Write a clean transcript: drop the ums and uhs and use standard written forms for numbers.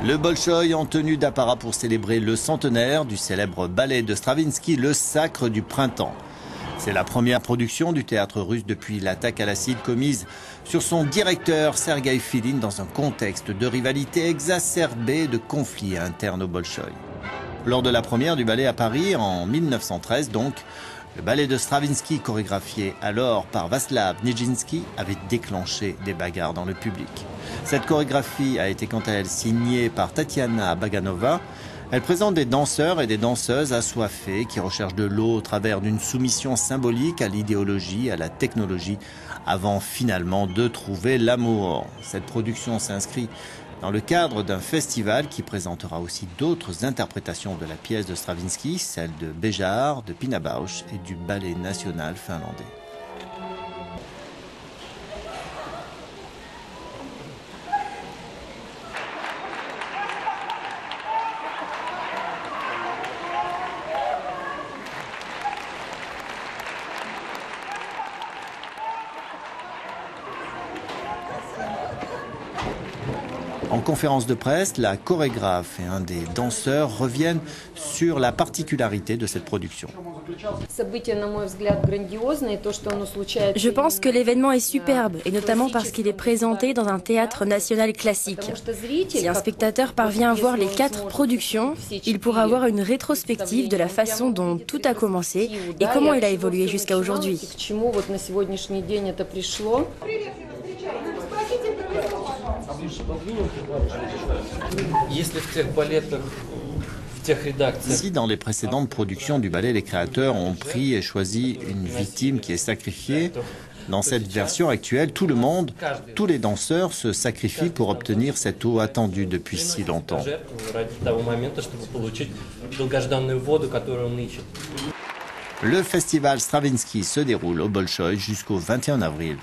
Le Bolchoï en tenue d'apparat pour célébrer le centenaire du célèbre ballet de Stravinsky, Le Sacre du Printemps. C'est la première production du théâtre russe depuis l'attaque à l'acide commise sur son directeur Sergueï Filin dans un contexte de rivalité exacerbée et de conflits internes au Bolchoï. Lors de la première du ballet à Paris en 1913 donc, le ballet de Stravinsky, chorégraphié alors par Vaslav Nijinsky, avait déclenché des bagarres dans le public. Cette chorégraphie a été quant à elle signée par Tatiana Baganova. Elle présente des danseurs et des danseuses assoiffés qui recherchent de l'eau au travers d'une soumission symbolique à l'idéologie, à la technologie, avant finalement de trouver l'amour. Cette production s'inscrit dans le cadre d'un festival qui présentera aussi d'autres interprétations de la pièce de Stravinsky, celle de Béjart, de Pina Bausch et du Ballet national finlandais. En conférence de presse, la chorégraphe et un des danseurs reviennent sur la particularité de cette production. Je pense que l'événement est superbe, et notamment parce qu'il est présenté dans un théâtre national classique. Si un spectateur parvient à voir les 4 productions, il pourra avoir une rétrospective de la façon dont tout a commencé et comment il a évolué jusqu'à aujourd'hui. Si dans les précédentes productions du ballet, les créateurs ont pris et choisi une victime qui est sacrifiée, dans cette version actuelle, tout le monde, tous les danseurs se sacrifient pour obtenir cette eau attendue depuis si longtemps. Le festival Stravinsky se déroule au Bolchoï jusqu'au 21 avril.